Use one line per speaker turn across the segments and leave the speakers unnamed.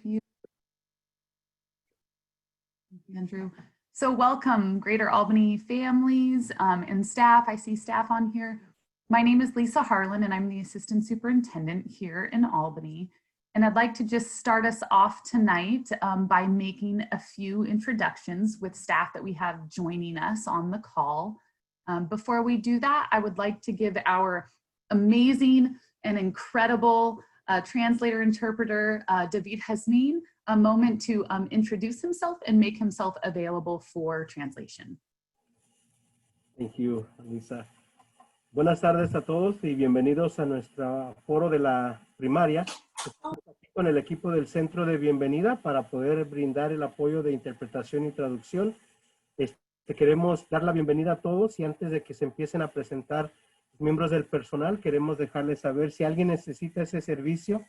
you, Andrew. So welcome, Greater Albany families and staff. I see staff on here. My name is Lisa Harlan, and I'm the Assistant Superintendent here in Albany. And I'd like to just start us off tonight by making a few introductions with staff that we have joining us on the call. Before we do that, I would like to give our amazing and incredible translator interpreter, David Hasnin, a moment to introduce himself and make himself available for translation.
Thank you, Lisa. Buenas tardes a todos y bienvenidos a nuestro foro de la primaria. Estamos aquí con el equipo del Centro de Bienvenida para poder brindar el apoyo de interpretación y traducción. Queremos dar la bienvenida a todos y antes de que se empiecen a presentar los miembros del personal, queremos dejarles saber si alguien necesita ese servicio,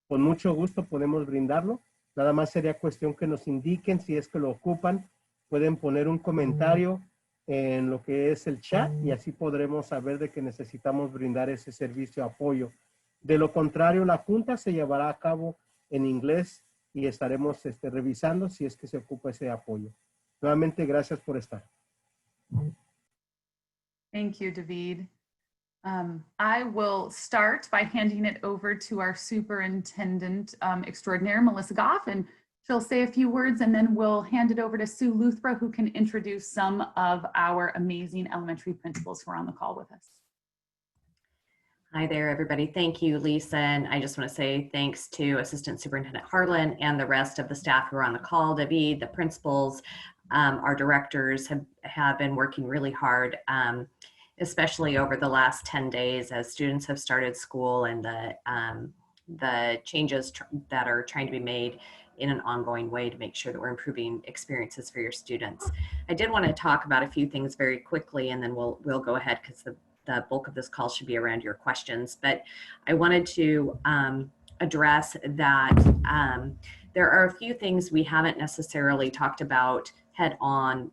con mucho gusto podemos brindarlo. Nada más sería cuestión que nos indiquen si es que lo ocupan. Pueden poner un comentario en lo que es el chat y así podremos saber de que necesitamos brindar ese servicio de apoyo. De lo contrario, la junta se llevará a cabo en inglés y estaremos revisando si es que se ocupa ese apoyo. Nuevamente, gracias por estar.
Thank you, David. I will start by handing it over to our superintendent extraordinaire, Melissa Goff, and she'll say a few words, and then we'll hand it over to Sue Luthra, who can introduce some of our amazing elementary principals who are on the call with us.
Hi there, everybody. Thank you, Lisa. And I just want to say thanks to Assistant Superintendent Harlan and the rest of the staff who are on the call, David, the principals, our directors have been working really hard, especially over the last 10 days as students have started school and the changes that are trying to be made in an ongoing way to make sure that we're improving experiences for your students. I did want to talk about a few things very quickly and then we'll go ahead because the bulk of this call should be around your questions. But I wanted to address that there are a few things we haven't necessarily talked about head on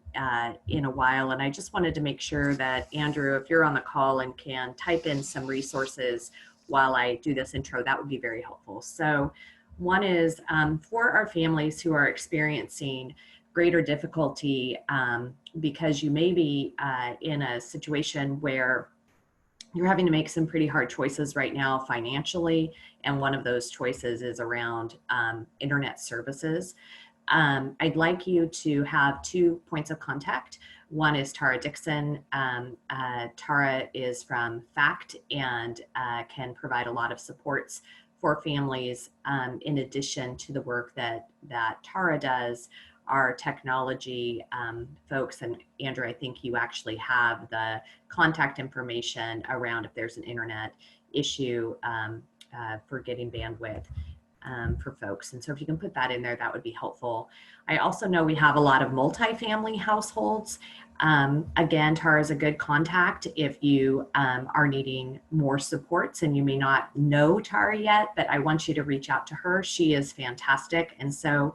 in a while. And I just wanted to make sure that Andrew, if you're on the call and can type in some resources while I do this intro, that would be very helpful. So one is for our families who are experiencing greater difficulty because you may be in a situation where you're having to make some pretty hard choices right now financially. And one of those choices is around internet services. I'd like you to have 2 points of contact. One is Tara Dixon. Tara is from FACT and can provide a lot of supports for families in addition to the work that Tara does. Our technology folks, and Andrew, I think you actually have the contact information around if there's an internet issue for getting bandwidth. For folks. And so if you can put that in there, that would be helpful. I also know we have a lot of multifamily households. Again, Tara is a good contact if you are needing more supports, and you may not know Tara yet, but I want you to reach out to her. She is fantastic. And so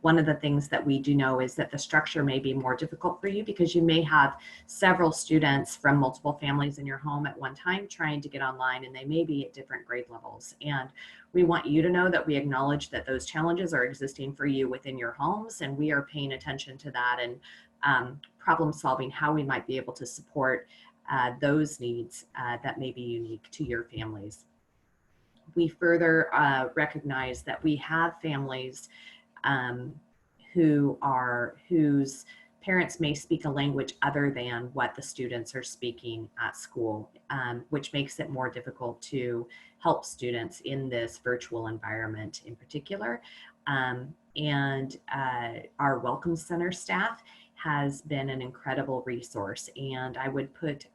one of the things that we do know is that the structure may be more difficult for you because you may have several students from multiple families in your home at one time trying to get online, and they may be at different grade levels. And we want you to know that we acknowledge that those challenges are existing for you within your homes, and we are paying attention to that and problem solving how we might be able to support those needs that may be unique to your families. We further recognize that we have families whose parents may speak a language other than what the students are speaking at school, which makes it more difficult to help students in this virtual environment in particular. And our Welcome Center staff has been an incredible resource, and I would put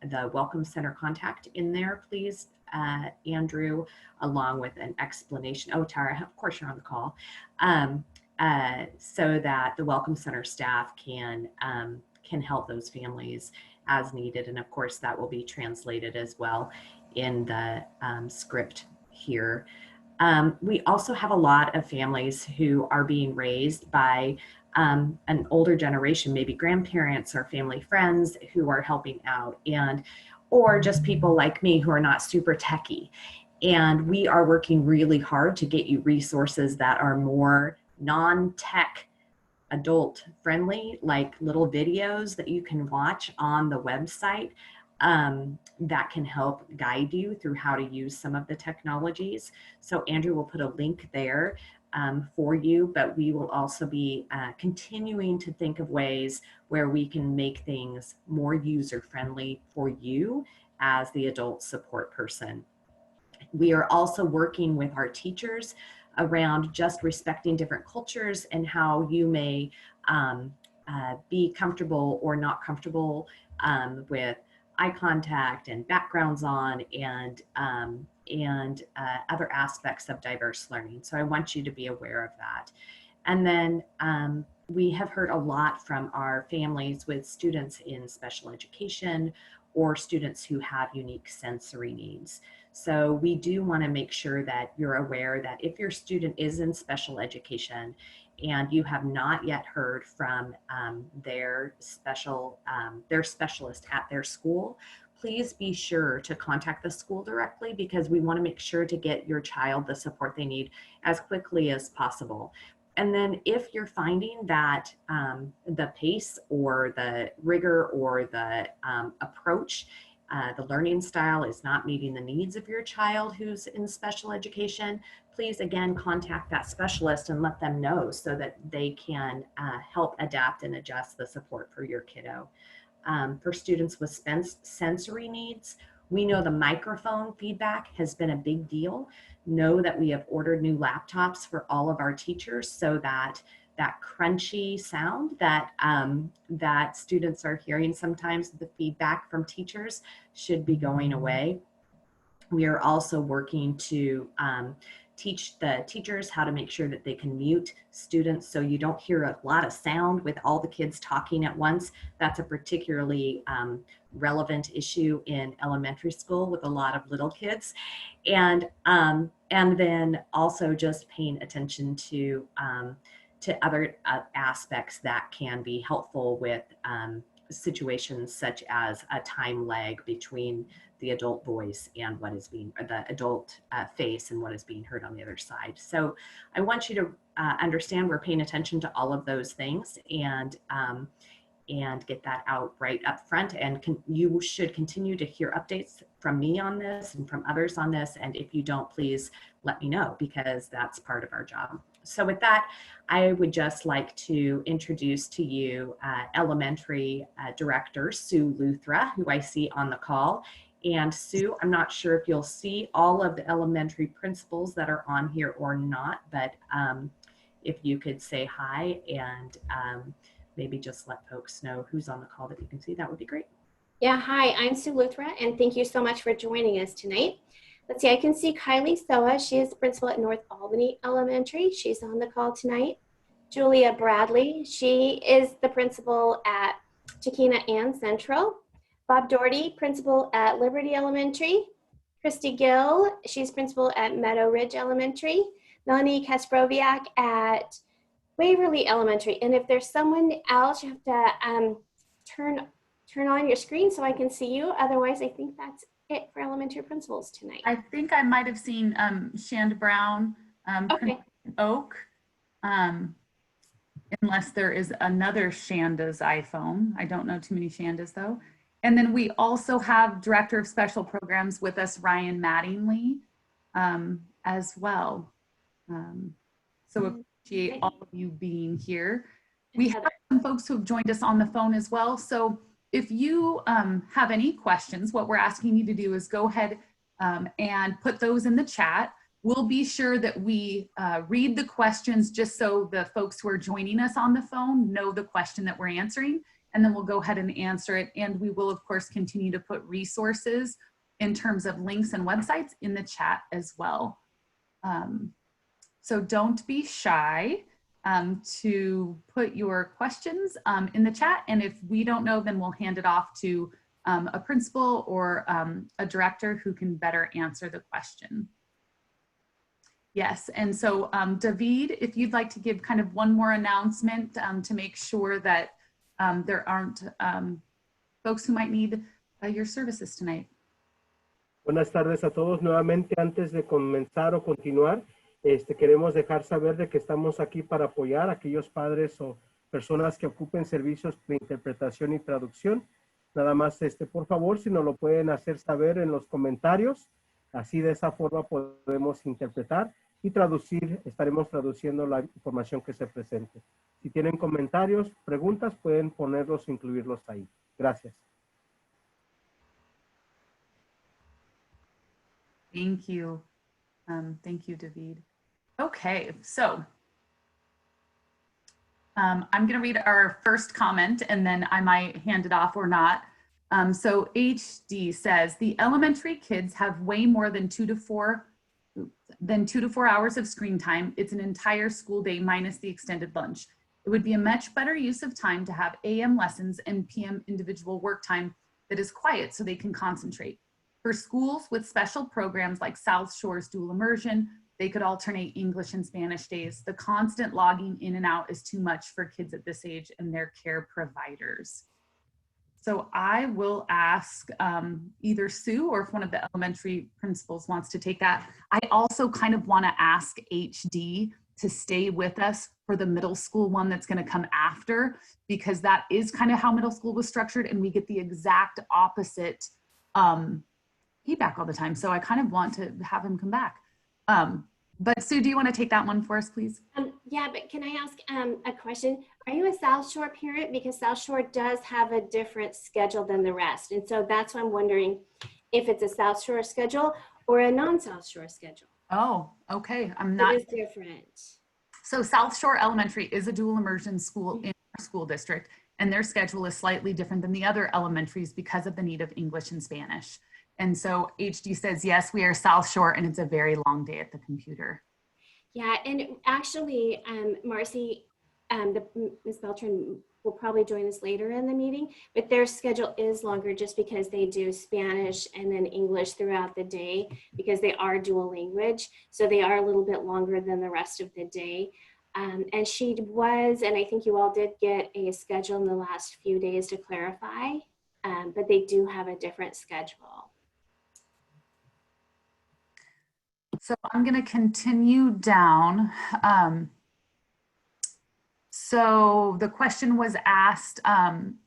the Welcome Center contact in there, please, Andrew, along with an explanation. Oh, Tara, of course you're on the call. So that the Welcome Center staff can help those families as needed. And of course that will be translated as well in the script here. We also have a lot of families who are being raised by an older generation, maybe grandparents or family friends who are helping out, or just people like me who are not super techie. And we are working really hard to get you resources that are more non-tech adult friendly, like little videos that you can watch on the website that can help guide you through how to use some of the technologies. So Andrew will put a link there for you, but we will also be continuing to think of ways where we can make things more user friendly for you as the adult support person. We are also working with our teachers around just respecting different cultures and how you may be comfortable or not comfortable with eye contact and backgrounds on and other aspects of diverse learning. So I want you to be aware of that. And then we have heard a lot from our families with students in special education or students who have unique sensory needs. So we do want to make sure that you're aware that if your student is in special education and you have not yet heard from their specialist at their school, please be sure to contact the school directly, because we want to make sure to get your child the support they need as quickly as possible. And then if you're finding that the pace or the rigor or the approach, the learning style is not meeting the needs of your child who's in special education, please again contact that specialist and let them know so that they can help adapt and adjust the support for your kiddo. For students with sensory needs, we know the microphone feedback has been a big deal. Know that we have ordered new laptops for all of our teachers so that that crunchy sound that that students are hearing sometimes, the feedback from teachers, should be going away. We are also working to teach the teachers how to make sure that they can mute students so you don't hear a lot of sound with all the kids talking at once. That's a particularly relevant issue in elementary school with a lot of little kids. And then also just paying attention to other aspects that can be helpful with situations such as a time lag between the adult voice and what is being, or the adult face and what is being heard on the other side. So I want you to understand we're paying attention to all of those things and get that out right up front. And you should continue to hear updates from me on this and from others on this. And if you don't, please let me know, because that's part of our job. So with that, I would just like to introduce to you elementary director, Sue Luthra, who I see on the call. And Sue, I'm not sure if you'll see all of the elementary principals that are on here or not, but if you could say hi and maybe just let folks know who's on the call that you can see, that would be great.
Yeah, hi, I'm Sue Luthra, and thank you so much for joining us tonight. Let's see, I can see Kylie Soa. She is the principal at North Albany Elementary. She's on the call tonight. Julia Bradley, she is the principal at Chiquina Ann Central. Bob Doherty, principal at Liberty Elementary. Christy Gill, she's principal at Meadow Ridge Elementary. Melanie Kasproviak at Waverly Elementary. And if there's someone else, you have to turn on your screen so I can see you. Otherwise, I think that's it for elementary principals tonight.
I think I might have seen Shand Brown,
Okay.
Oak, unless there is another Shanda's iPhone. I don't know too many Shanda's though. And then we also have Director of Special Programs with us, Ryan Mattingly, as well. So appreciate all of you being here. We have some folks who have joined us on the phone as well. So if you have any questions, what we're asking you to do is go ahead and put those in the chat. We'll be sure that we read the questions just so the folks who are joining us on the phone know the question that we're answering, and then we'll go ahead and answer it. And we will, of course, continue to put resources in terms of links and websites in the chat as well. So don't be shy to put your questions in the chat. And if we don't know, then we'll hand it off to a principal or a director who can better answer the question. Yes, and so David, if you'd like to give kind of one more announcement to make sure that there aren't folks who might need your services tonight.
Buenas tardes a todos. Nuevamente, antes de comenzar o continuar, queremos dejar saber de que estamos aquí para apoyar a aquellos padres o personas que ocupen servicios de interpretación y traducción. Nada más, por favor, si nos lo pueden hacer saber en los comentarios, así de esa forma podemos interpretar y traducir, estaremos traduciendo la información que se presente. Si tienen comentarios, preguntas, pueden ponerlos, incluirlos ahí. Gracias.
Thank you. Thank you, David. Okay, so I'm going to read our first comment and then I might hand it off or not. So HD says, the elementary kids have way more than 2 to 4 hours of screen time. It's an entire school day minus the extended lunch. It would be a much better use of time to have AM lessons and PM individual work time that is quiet so they can concentrate. For schools with special programs like South Shore's dual immersion, they could alternate English and Spanish days. The constant logging in and out is too much for kids at this age and their care providers. So I will ask either Sue or if one of the elementary principals wants to take that. I also kind of want to ask HD to stay with us for the middle school one that's going to come after, because that is kind of how middle school was structured and we get the exact opposite feedback all the time. So I kind of want to have him come back. But Sue, do you want to take that one for us, please?
Yeah, but can I ask a question? Are you a South Shore parent? Because South Shore does have a different schedule than the rest. And so that's why I'm wondering if it's a South Shore schedule or a non-South Shore schedule.
Oh, okay. I'm not.
It is different.
So South Shore Elementary is a dual immersion school in our school district, and their schedule is slightly different than the other elementaries because of the need of English and Spanish. And so HD says, yes, we are South Shore, and it's a very long day at the computer.
Yeah, and actually, Marcy, Ms. Beltran will probably join us later in the meeting, but their schedule is longer just because they do Spanish and then English throughout the day because they are dual language. So they are a little bit longer than the rest of the day. And she was, and I think you all did get a schedule in the last few days to clarify, but they do have a different schedule.
So I'm going to continue down. So the question was asked,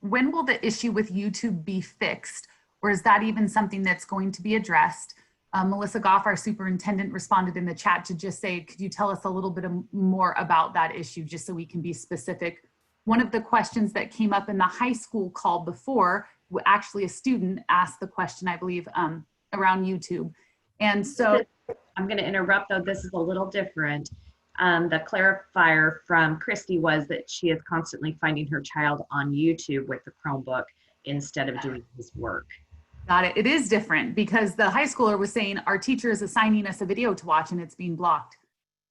when will the issue with YouTube be fixed? Or is that even something that's going to be addressed? Melissa Goff, our superintendent, responded in the chat to just say, could you tell us a little bit more about that issue, just so we can be specific? One of the questions that came up in the high school call before, actually a student asked the question, I believe, around YouTube. And so
I'm going to interrupt, though. This is a little different. The clarifier from Christy was that she is constantly finding her child on YouTube with the Chromebook instead of doing his work.
Got it. It is different because the high schooler was saying our teacher is assigning us a video to watch and it's being blocked.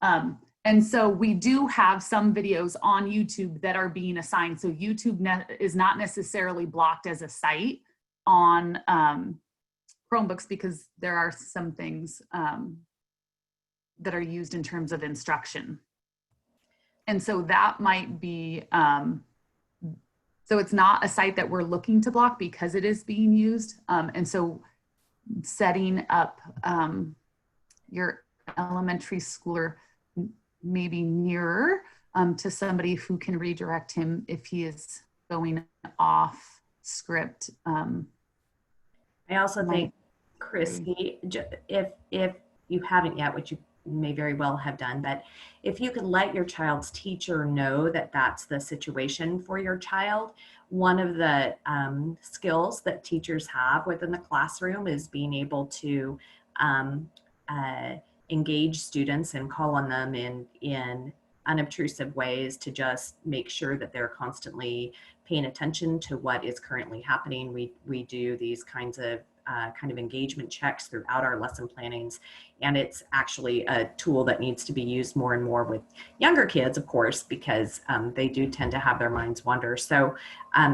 And so we do have some videos on YouTube that are being assigned. So YouTube is not necessarily blocked as a site on Chromebooks because there are some things that are used in terms of instruction. And so that might be, so it's not a site that we're looking to block because it is being used. And so setting up your elementary schooler maybe nearer to somebody who can redirect him if he is going off script.
I also think, Christy, if you haven't yet, which you may very well have done, but if you could let your child's teacher know that that's the situation for your child, one of the skills that teachers have within the classroom is being able to engage students and call on them in unobtrusive ways to just make sure that they're constantly paying attention to what is currently happening. We do these kinds of kind of engagement checks throughout our lesson plannings. And it's actually a tool that needs to be used more and more with younger kids, of course, because they do tend to have their minds wander. So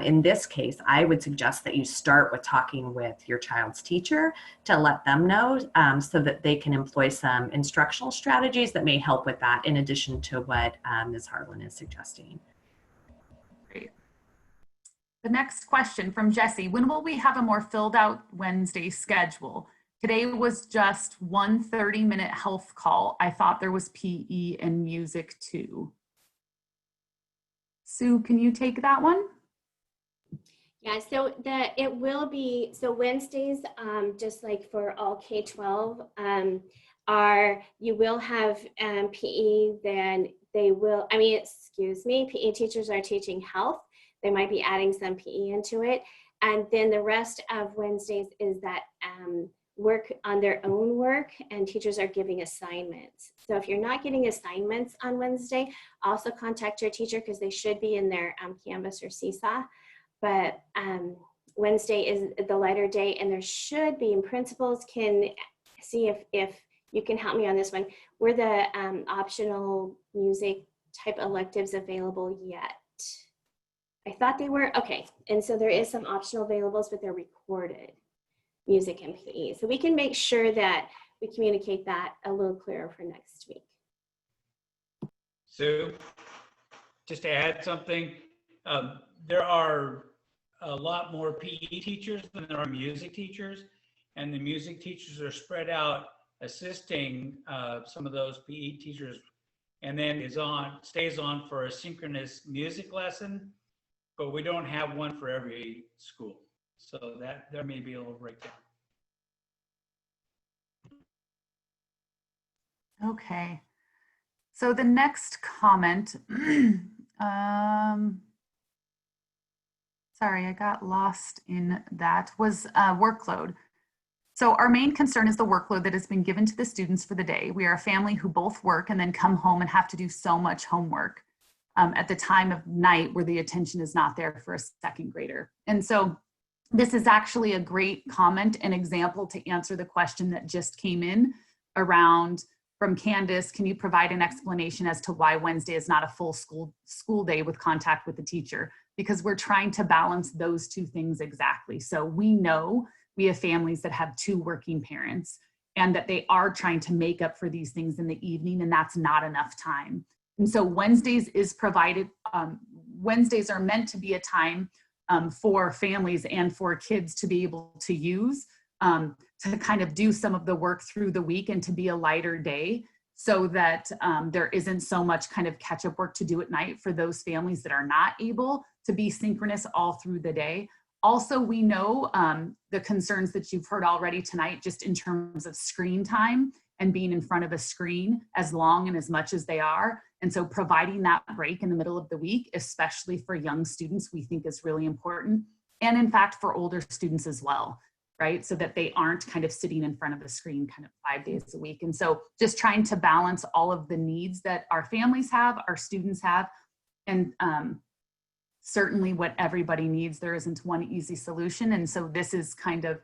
in this case, I would suggest that you start with talking with your child's teacher to let them know so that they can employ some instructional strategies that may help with that, in addition to what Ms. Harlan is suggesting.
Great. The next question from Jesse, when will we have a more filled out Wednesday schedule? Today was just one 30-minute health call. I thought there was PE and music too. Sue, can you take that one?
Yeah, so it will be, so Wednesdays, just like for all K-12, you will have PE, then they will, excuse me, PE teachers are teaching health. They might be adding some PE into it. And then the rest of Wednesdays is that work on their own work, and teachers are giving assignments. So if you're not getting assignments on Wednesday, also contact your teacher because they should be in their Canvas or Seesaw. But Wednesday is the lighter day, and there should be, and principals can see if you can help me on this one, were the optional music type electives available yet? I thought they were, okay. And so there is some optional availables, but they're recorded, music and PE. So we can make sure that we communicate that a little clearer for next week.
Sue, just to add something, there are a lot more PE teachers than there are music teachers, and the music teachers are spread out assisting some of those PE teachers, and then stays on for a synchronous music lesson, but we don't have one for every school. So that there may be a little breakdown.
Okay. So the next comment, sorry, I got lost in that, was workload. So our main concern is the workload that has been given to the students for the day. We are a family who both work and then come home and have to do so much homework at the time of night where the attention is not there for a second grader. And so this is actually a great comment and example to answer the question that just came in around from Candace. Can you provide an explanation as to why Wednesday is not a full school day with contact with the teacher? Because we're trying to balance those two things exactly. So we know we have families that have two working parents and that they are trying to make up for these things in the evening, and that's not enough time. And so Wednesdays is provided, Wednesdays are meant to be a time for families and for kids to be able to use to kind of do some of the work through the week and to be a lighter day so that there isn't so much kind of catch-up work to do at night for those families that are not able to be synchronous all through the day. Also, we know the concerns that you've heard already tonight, just in terms of screen time and being in front of a screen as long and as much as they are. And so providing that break in the middle of the week, especially for young students, we think is really important. And in fact, for older students as well, right? So that they aren't kind of sitting in front of a screen kind of 5 days a week. And so just trying to balance all of the needs that our families have, our students have, and certainly what everybody needs. There isn't one easy solution. And so this is kind of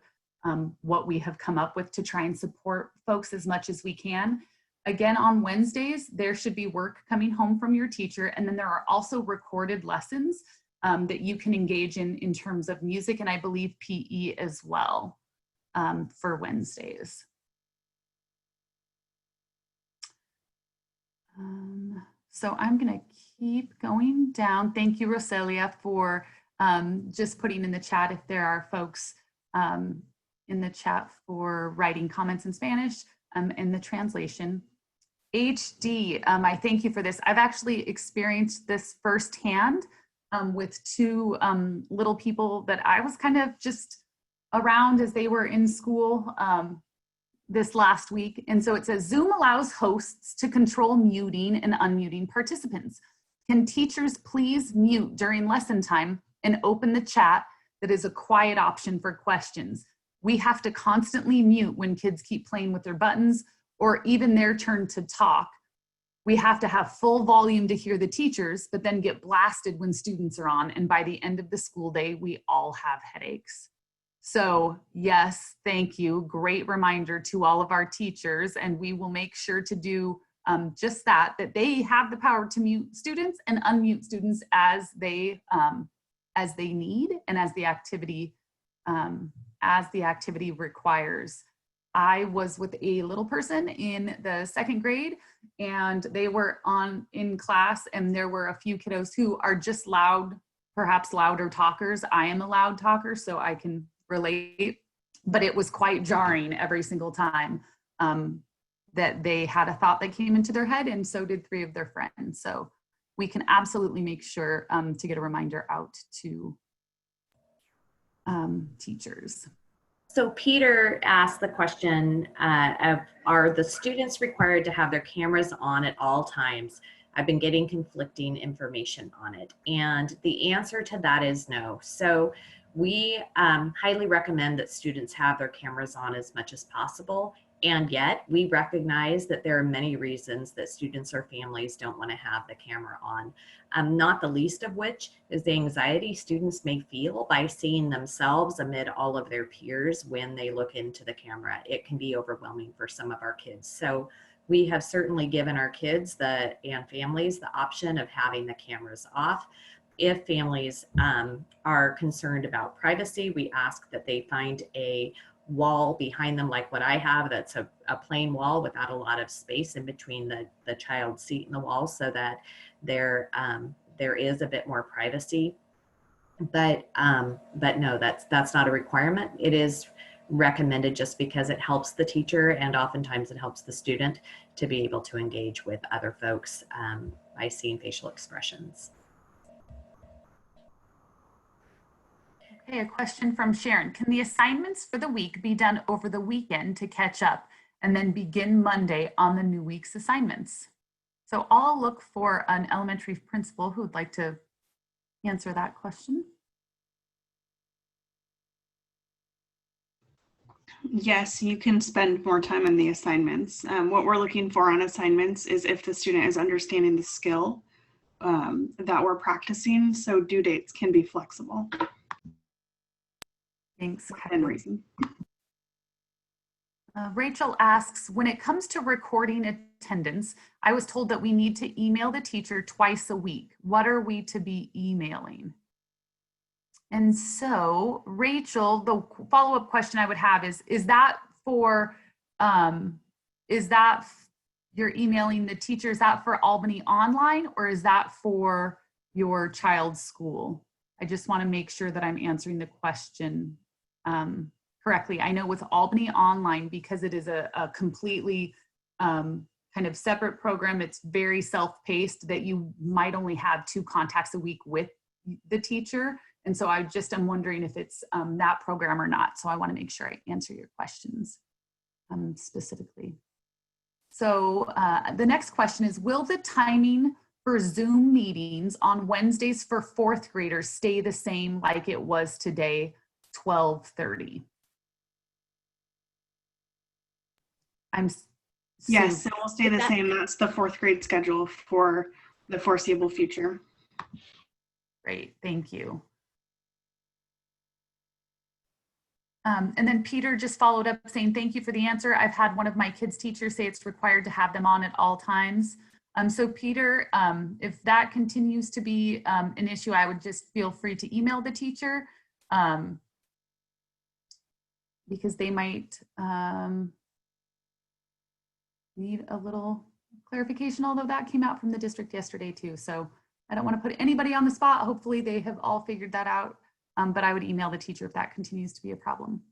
what we have come up with to try and support folks as much as we can. Again, on Wednesdays, there should be work coming home from your teacher. And then there are also recorded lessons that you can engage in terms of music, and I believe PE as well for Wednesdays. So I'm gonna keep going down. Thank you, Roselia, for just putting in the chat if there are folks in the chat for writing comments in Spanish and the translation. HD, I thank you for this. I've actually experienced this firsthand with two little people that I was kind of just around as they were in school this last week. And so it says, Zoom allows hosts to control muting and unmuting participants. Can teachers please mute during lesson time and open the chat that is a quiet option for questions? We have to constantly mute when kids keep playing with their buttons or even their turn to talk. We have to have full volume to hear the teachers, but then get blasted when students are on. And by the end of the school day, we all have headaches. So yes, thank you. Great reminder to all of our teachers. And we will make sure to do just that they have the power to mute students and unmute students as they need and as the activity requires. I was with a little person in the second grade, and they were in class, and there were a few kiddos who are just loud, perhaps louder talkers. I am a loud talker, so I can relate. but it was quite jarring every single time that they had a thought that came into their head, and so did 3 of their friends. So we can absolutely make sure to get a reminder out to teachers.
So Peter asked the question of, are the students required to have their cameras on at all times? I've been getting conflicting information on it. And the answer to that is no. So we highly recommend that students have their cameras on as much as possible. And yet we recognize that there are many reasons that students or families don't want to have the camera on. Not the least of which is the anxiety students may feel by seeing themselves amid all of their peers when they look into the camera. It can be overwhelming for some of our kids. So we have certainly given our kids and families the option of having the cameras off. If families are concerned about privacy, we ask that they find a wall behind them like what I have, that's a plain wall without a lot of space in between the child's seat and the wall, so that there is a bit more privacy. But no, that's not a requirement. It is recommended just because it helps the teacher, and oftentimes it helps the student to be able to engage with other folks by seeing facial expressions.
Okay, a question from Sharon. Can the assignments for the week be done over the weekend to catch up and then begin Monday on the new week's assignments? So I'll look for an elementary principal who would like to answer that question.
Yes, you can spend more time on the assignments. What we're looking for on assignments is if the student is understanding the skill that we're practicing, so due dates can be flexible.
Thanks.
Within reason.
Rachel asks, when it comes to recording attendance, I was told that we need to email the teacher twice a week. What are we to be emailing? And so, Rachel, the follow-up question I would have is that for, you're emailing the teacher, is that for Albany Online, or is that for your child's school? I just want to make sure that I'm answering the question correctly. I know with Albany Online, because it is a completely kind of separate program, it's very self-paced, that you might only have 2 contacts a week with the teacher. And so I just am wondering if it's that program or not. So I want to make sure I answer your questions specifically. So the next question is, will the timing for Zoom meetings on Wednesdays for 4th graders stay the same like it was today, 12:30?
Yes, it will stay the same. That's the 4th grade schedule for the foreseeable future.
Great, thank you. And then Peter just followed up saying, thank you for the answer. I've had one of my kids' teachers say it's required to have them on at all times. So Peter, if that continues to be an issue, I would just feel free to email the teacher because they might need a little clarification, although that came out from the district yesterday too. So I don't want to put anybody on the spot. Hopefully they have all figured that out. But I would email the teacher if that continues to be a problem.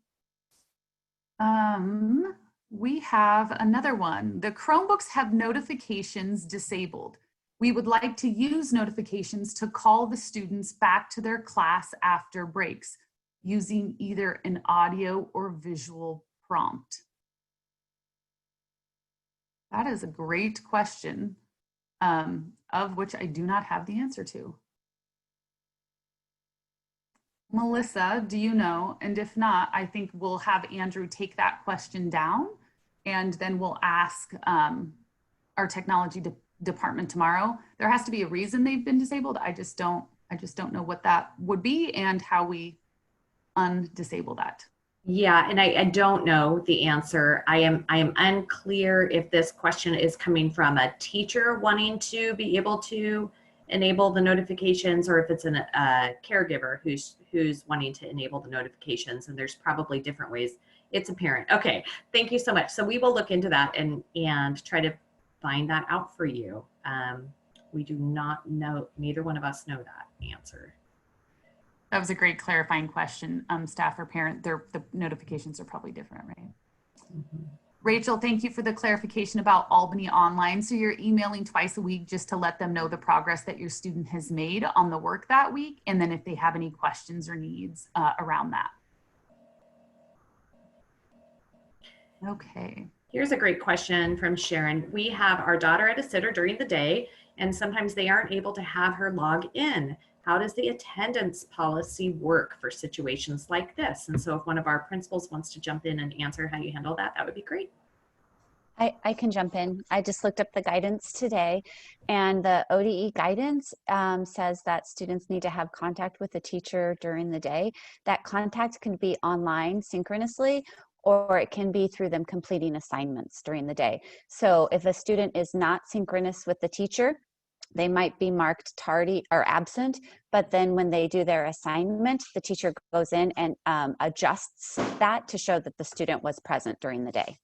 We have another one. The Chromebooks have notifications disabled. We would like to use notifications to call the students back to their class after breaks using either an audio or visual prompt. That is a great question, of which I do not have the answer to. Melissa, do you know? And if not, I think we'll have Andrew take that question down, and then we'll ask our technology department tomorrow. There has to be a reason they've been disabled. I just don't know what that would be and how we undisable that.
Yeah, and I don't know the answer. I am unclear if this question is coming from a teacher wanting to be able to enable the notifications, or if it's a caregiver who's wanting to enable the notifications, and there's probably different ways. It's a parent. Okay, thank you so much. So we will look into that and try to find that out for you. We do not know, neither one of us know that answer.
That was a great clarifying question. Staff or parent, the notifications are probably different, right? Rachel, thank you for the clarification about Albany Online. So you're emailing twice a week just to let them know the progress that your student has made on the work that week, and then if they have any questions or needs around that. Okay.
Here's a great question from Sharon. We have our daughter at a sitter during the day, and sometimes they aren't able to have her log in. How does the attendance policy work for situations like this? And so if one of our principals wants to jump in and answer how you handle that, that would be great.
I can jump in. I just looked up the guidance today, and the ODE guidance says that students need to have contact with the teacher during the day. That contact can be online synchronously, or it can be through them completing assignments during the day. So if a student is not synchronous with the teacher, they might be marked tardy or absent, but then when they do their assignment, the teacher goes in and adjusts that to show that the student was present during the day.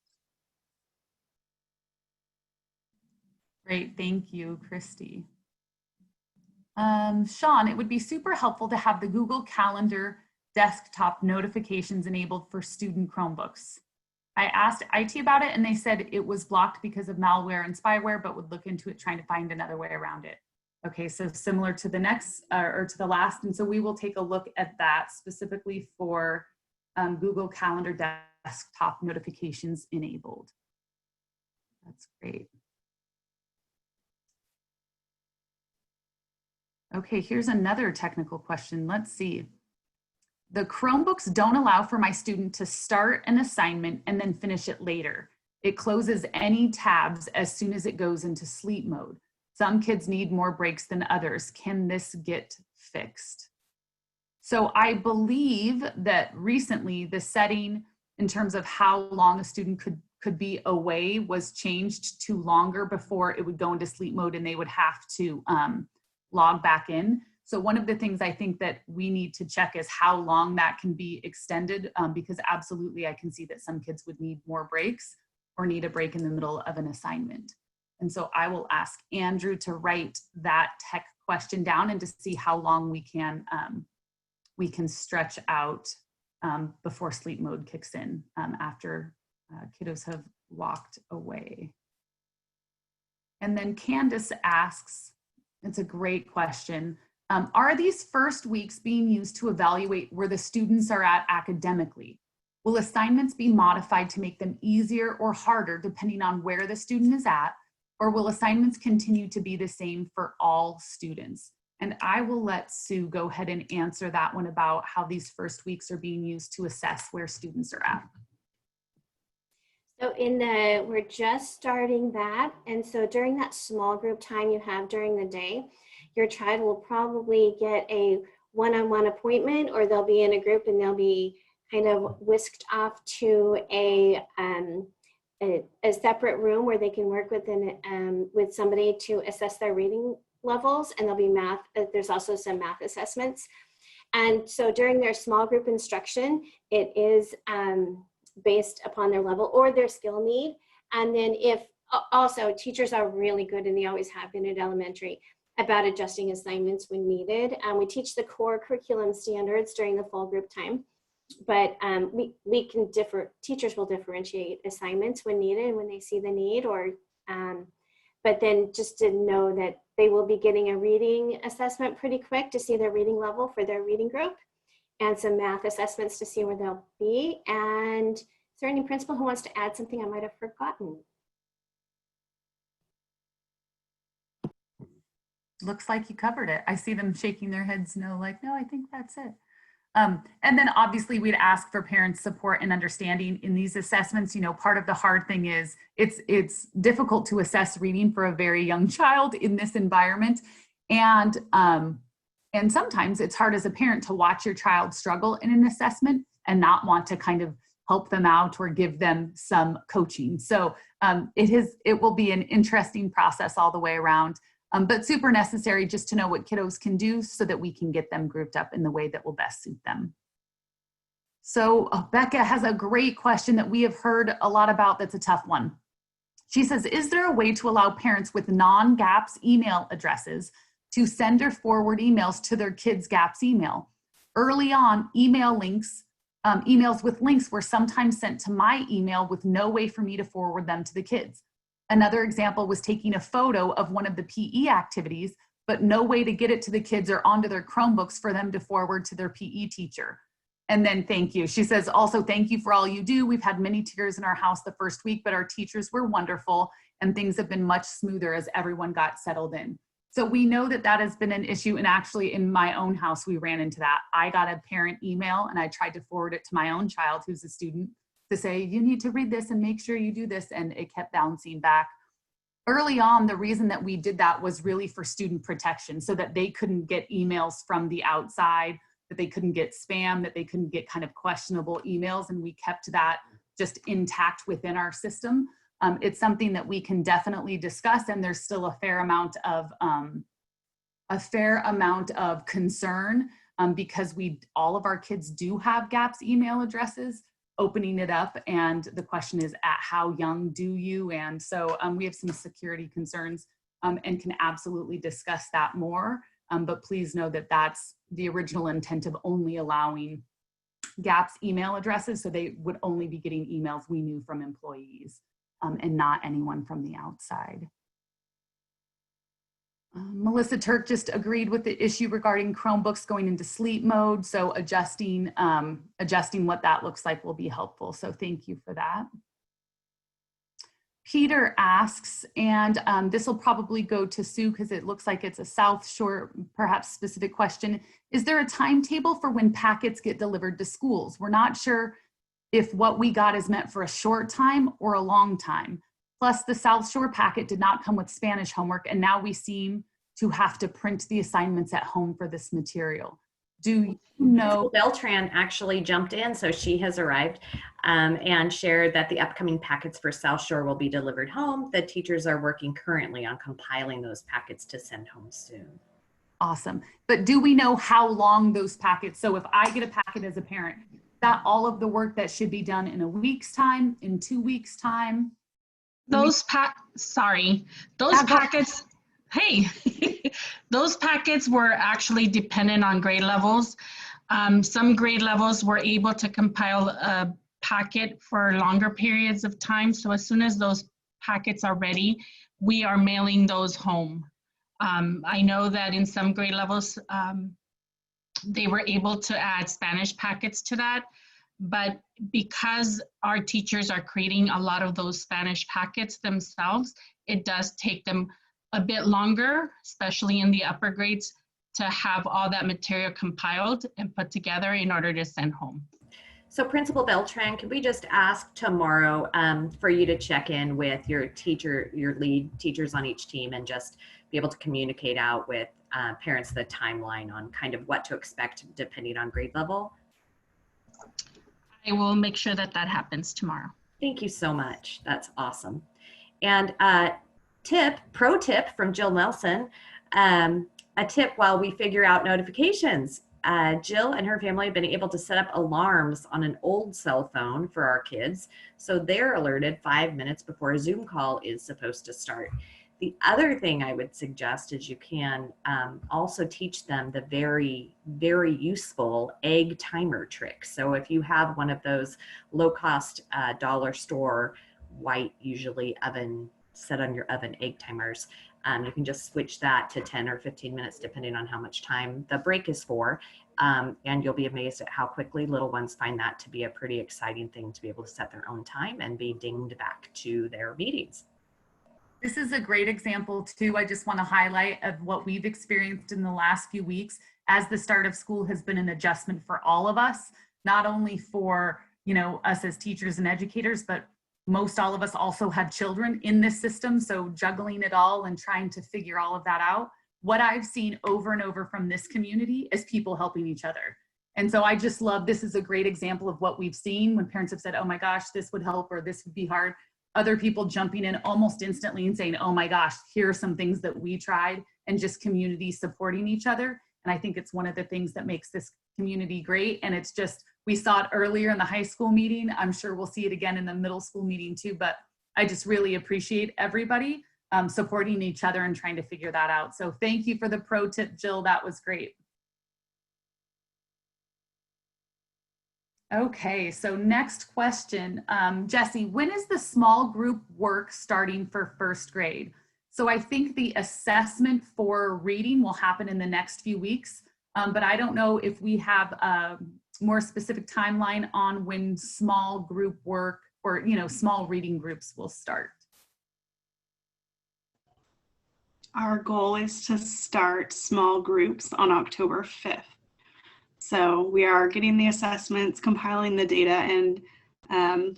Great, thank you, Christy. Sean, it would be super helpful to have the Google Calendar desktop notifications enabled for student Chromebooks. I asked IT about it and they said it was blocked because of malware and spyware, but would look into it trying to find another way around it. Okay, so similar to the next or to the last, and so we will take a look at that specifically for Google Calendar desktop notifications enabled. That's great. Okay, here's another technical question. Let's see. The Chromebooks don't allow for my student to start an assignment and then finish it later. It closes any tabs as soon as it goes into sleep mode. Some kids need more breaks than others. Can this get fixed? So I believe that recently the setting in terms of how long a student could be away was changed to longer before it would go into sleep mode and they would have to log back in. So one of the things I think that we need to check is how long that can be extended, because absolutely I can see that some kids would need more breaks or need a break in the middle of an assignment. And so I will ask Andrew to write that tech question down and to see how long we can stretch out before sleep mode kicks in after kiddos have walked away. And then Candace asks, it's a great question. Are these first weeks being used to evaluate where the students are at academically? Will assignments be modified to make them easier or harder depending on where the student is at? Or will assignments continue to be the same for all students? And I will let Sue go ahead and answer that one about how these first weeks are being used to assess where students are at.
So we're just starting that. And so during that small group time you have during the day, your child will probably get a one-on-one appointment, or they'll be in a group and they'll be kind of whisked off to a separate room where they can work with somebody to assess their reading levels, and there'll be math. There's also some math assessments. And so during their small group instruction, it is based upon their level or their skill need. And then if also teachers are really good, and they always have been at elementary, about adjusting assignments when needed. We teach the core curriculum standards during the full group time, but we can teachers will differentiate assignments when needed and when they see the need, or but then just to know that they will be getting a reading assessment pretty quick to see their reading level for their reading group, and some math assessments to see where they'll be. And is there any principal who wants to add something I might have forgotten?
Looks like you covered it. I see them shaking their heads no, like, no, I think that's it. And then obviously we'd ask for parents' support and understanding in these assessments. You know, part of the hard thing is it's difficult to assess reading for a very young child in this environment. And sometimes it's hard as a parent to watch your child struggle in an assessment and not want to kind of help them out or give them some coaching. So it will be an interesting process all the way around. But super necessary just to know what kiddos can do so that we can get them grouped up in the way that will best suit them. So Becca has a great question that we have heard a lot about that's a tough one. She says, is there a way to allow parents with non-GAPS email addresses to send or forward emails to their kids' GAPS email? Early on, emails with links were sometimes sent to my email with no way for me to forward them to the kids. Another example was taking a photo of one of the PE activities, but no way to get it to the kids or onto their Chromebooks for them to forward to their PE teacher. And then thank you. She says, also, thank you for all you do. We've had many tears in our house the first week, but our teachers were wonderful and things have been much smoother as everyone got settled in. So we know that that has been an issue. And actually in my own house, we ran into that. I got a parent email and I tried to forward it to my own child who's a student to say, you need to read this and make sure you do this. And it kept bouncing back. Early on, the reason that we did that was really for student protection so that they couldn't get emails from the outside, that they couldn't get spam, that they couldn't get kind of questionable emails. And we kept that just intact within our system. It's something that we can definitely discuss, and there's still a fair amount of concern because all of our kids do have GAPS email addresses. Opening it up, and the question is, at how young do you? And so we have some security concerns and can absolutely discuss that more. But please know that that's the original intent of only allowing GAPS email addresses, so they would only be getting emails we knew from employees and not anyone from the outside. Melissa Turk just agreed with the issue regarding Chromebooks going into sleep mode. So adjusting what that looks like will be helpful. So thank you for that. Peter asks, and this will probably go to Sue because it looks like it's a South Shore, perhaps specific question. Is there a timetable for when packets get delivered to schools? We're not sure if what we got is meant for a short time or a long time. Plus, the South Shore packet did not come with Spanish homework, and now we seem to have to print the assignments at home for this material. Do you know?
Beltran actually jumped in, so she has arrived and shared that the upcoming packets for South Shore will be delivered home. The teachers are working currently on compiling those packets to send home soon.
Awesome. But do we know how long those packets, so if I get a packet as a parent, that all of the work that should be done in a week's time, in 2 weeks' time?
Those packets, hey, those packets were actually dependent on grade levels. Some grade levels were able to compile a packet for longer periods of time. So as soon as those packets are ready, we are mailing those home. I know that in some grade levels, they were able to add Spanish packets to that. But because our teachers are creating a lot of those Spanish packets themselves, it does take them a bit longer, especially in the upper grades, to have all that material compiled and put together in order to send home.
So Principal Beltran, could we just ask tomorrow for you to check in with your lead teachers on each team and just be able to communicate out with parents the timeline on kind of what to expect depending on grade level?
I will make sure that that happens tomorrow.
Thank you so much. That's awesome. And pro tip from Jill Nelson, a tip while we figure out notifications. Jill and her family have been able to set up alarms on an old cell phone for our kids, so they're alerted 5 minutes before a Zoom call is supposed to start. The other thing I would suggest is you can also teach them the very, very useful egg timer trick. So if you have one of those low-cost dollar store white, usually oven, set on your oven egg timers, you can just switch that to 10 or 15 minutes depending on how much time the break is for, and you'll be amazed at how quickly little ones find that to be a pretty exciting thing to be able to set their own time and be dinged back to their meetings.
This is a great example too. I just want to highlight of what we've experienced in the last few weeks as the start of school has been an adjustment for all of us, not only for, you know, us as teachers and educators, but most all of us also have children in this system. So juggling it all and trying to figure all of that out. What I've seen over and over from this community is people helping each other. And so I just love, this is a great example of what we've seen when parents have said, oh my gosh, this would help, or this would be hard. Other people jumping in almost instantly and saying, oh my gosh, here are some things that we tried, and just community supporting each other. And I think it's one of the things that makes this community great. And it's just, we saw it earlier in the high school meeting. I'm sure we'll see it again in the middle school meeting too, but I just really appreciate everybody supporting each other and trying to figure that out. So thank you for the pro tip, Jill. That was great. Okay, so next question. Jesse, when is the small group work starting for first grade? So I think the assessment for reading will happen in the next few weeks, but I don't know if we have a more specific timeline on when small group work or, you know, small reading groups will start.
Our goal is to start small groups on October 5th. So we are getting the assessments, compiling the data, and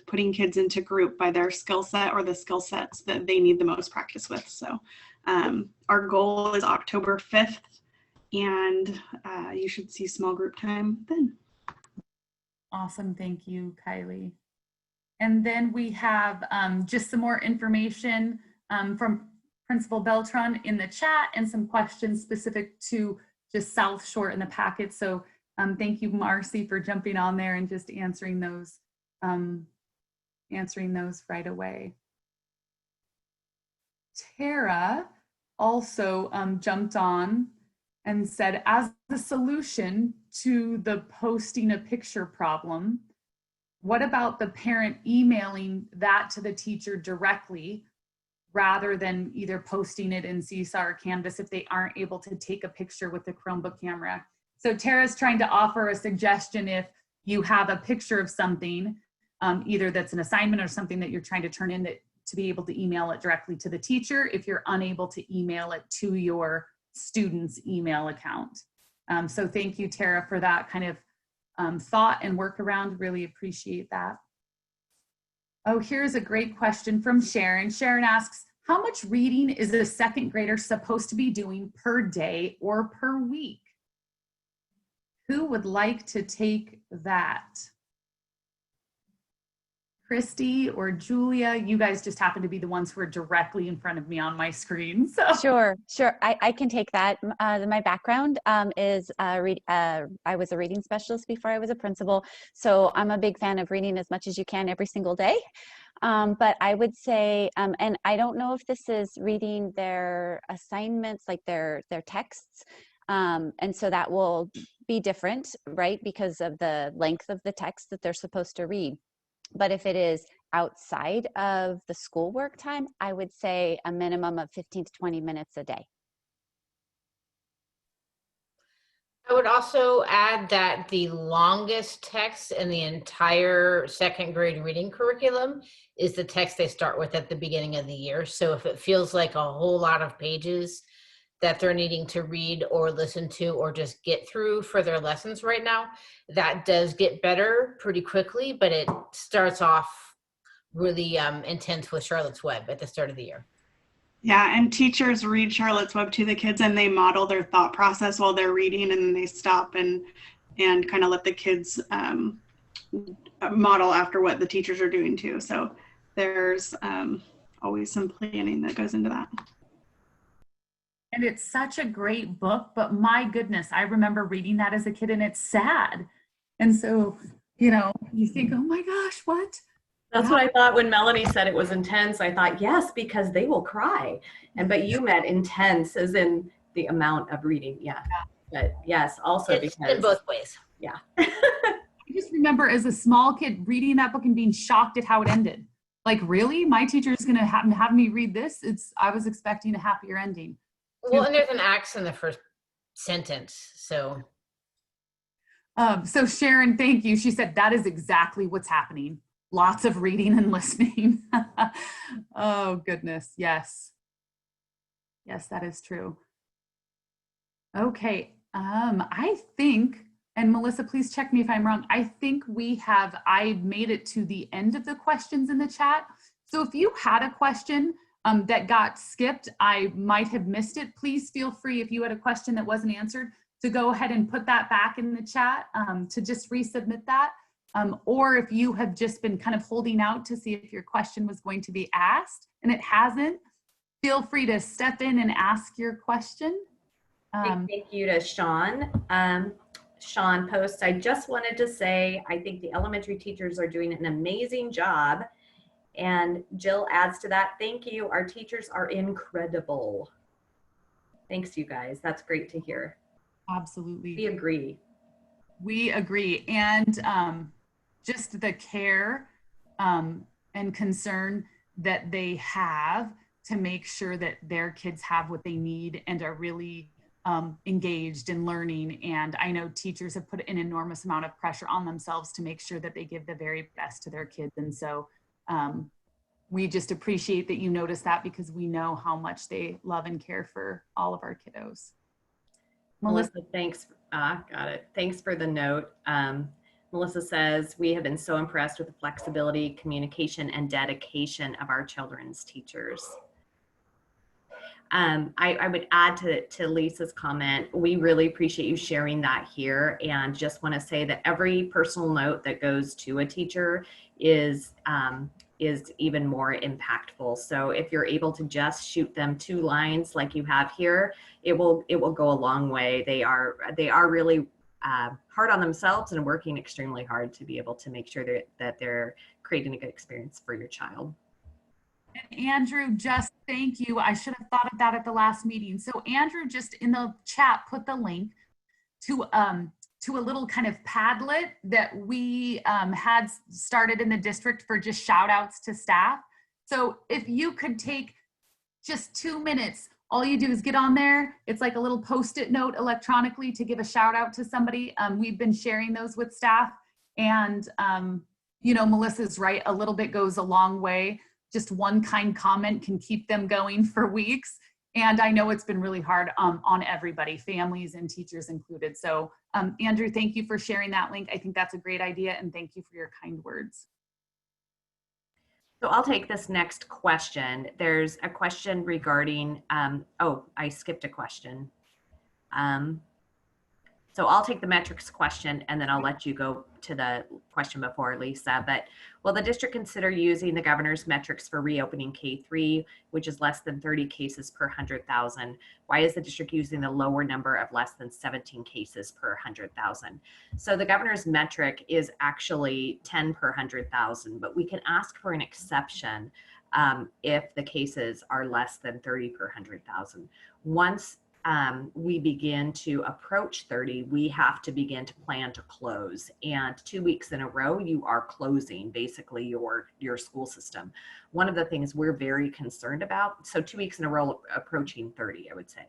putting kids into group by their skill set or the skill sets that they need the most practice with. So our goal is October 5th, and you should see small group time then.
Awesome, thank you, Kylie. And then we have just some more information from Principal Beltran in the chat and some questions specific to just South Shore in the packet. So thank you, Marcy, for jumping on there and just answering those right away. Tara also jumped on and said, as the solution to the posting a picture problem, what about the parent emailing that to the teacher directly rather than either posting it in Seesaw or Canvas if they aren't able to take a picture with the Chromebook camera? So Tara's trying to offer a suggestion if you have a picture of something, either that's an assignment or something that you're trying to turn in, that to be able to email it directly to the teacher if you're unable to email it to your student's email account. So thank you, Tara, for that kind of thought and workaround. Really appreciate that. Oh, here's a great question from Sharon. Sharon asks, how much reading is a second grader supposed to be doing per day or per week? Who would like to take that? Christy or Julia, you guys just happen to be the ones who are directly in front of me on my screen. So.
Sure. I can take that. My background is I was a reading specialist before I was a principal. So I'm a big fan of reading as much as you can every single day. But I would say, and I don't know if this is reading their assignments, like their texts. And so that will be different, right? Because of the length of the text that they're supposed to read. But if it is outside of the schoolwork time, I would say a minimum of 15 to 20 minutes a day.
I would also add that the longest text in the entire second grade reading curriculum is the text they start with at the beginning of the year. So if it feels like a whole lot of pages that they're needing to read or listen to or just get through for their lessons right now, that does get better pretty quickly, but it starts off really intense with Charlotte's Web at the start of the year.
Yeah, and teachers read Charlotte's Web to the kids and they model their thought process while they're reading, and then they stop and kind of let the kids model after what the teachers are doing too. So there's always some planning that goes into that.
And it's such a great book, but my goodness, I remember reading that as a kid and it's sad. And so, you know, you think, oh my gosh, what?
That's what I thought when Melanie said it was intense. I thought, yes, because they will cry. But you meant intense as in the amount of reading. Yeah. But yes, also
It's
because
in both ways.
Yeah.
I just remember as a small kid reading that book and being shocked at how it ended. Like, really? My teacher is going to have me read this? I was expecting a happier ending.
Well, and there's an axe in the first sentence, so.
So Sharon, thank you. She said that is exactly what's happening. Lots of reading and listening. Oh goodness, yes. Yes, that is true. Okay, I think, and Melissa, please check me if I'm wrong. I think I made it to the end of the questions in the chat. So if you had a question that got skipped, I might have missed it. Please feel free, if you had a question that wasn't answered, to go ahead and put that back in the chat, to just resubmit that. Or if you have just been kind of holding out to see if your question was going to be asked and it hasn't, feel free to step in and ask your question.
Thank you to Sean. Sean posts, I just wanted to say, I think the elementary teachers are doing an amazing job. And Jill adds to that, thank you. Our teachers are incredible. Thanks, you guys. That's great to hear.
Absolutely.
We agree.
We agree. And just the care and concern that they have to make sure that their kids have what they need and are really engaged in learning. And I know teachers have put an enormous amount of pressure on themselves to make sure that they give the very best to their kids. And so we just appreciate that you notice that, because we know how much they love and care for all of our kiddos. Melissa,
thanks. Got it. Thanks for the note. Melissa says, we have been so impressed with the flexibility, communication, and dedication of our children's teachers. I would add to Lisa's comment, we really appreciate you sharing that here, and just want to say that every personal note that goes to a teacher is even more impactful. So if you're able to just shoot them 2 lines like you have here, it will go a long way. They are really hard on themselves and working extremely hard to be able to make sure that they're creating a good experience for your child.
Andrew, just thank you. I should have thought of that at the last meeting. So Andrew just in the chat put the link to a little kind of Padlet that we had started in the district for just shout outs to staff. So if you could take just 2 minutes, all you do is get on there. It's like a little Post-it note electronically to give a shout out to somebody. We've been sharing those with staff, and you know, Melissa's right, a little bit goes a long way. Just one kind comment can keep them going for weeks. And I know it's been really hard on everybody, families and teachers included. So Andrew, thank you for sharing that link. I think that's a great idea, and thank you for your kind words.
So I'll take this next question. There's a question regarding, oh, I skipped a question. So I'll take the metrics question, and then I'll let you go to the question before, Lisa. But will the district consider using the governor's metrics for reopening K-3, which is less than 30 cases per 100,000? Why is the district using the lower number of less than 17 cases per 100,000? So the governor's metric is actually 10 per 100,000, but we can ask for an exception if the cases are less than 30 per 100,000. Once we begin to approach 30, we have to begin to plan to close. And 2 weeks in a row, you are closing basically your school system. One of the things we're very concerned about, so 2 weeks in a row approaching 30, I would say.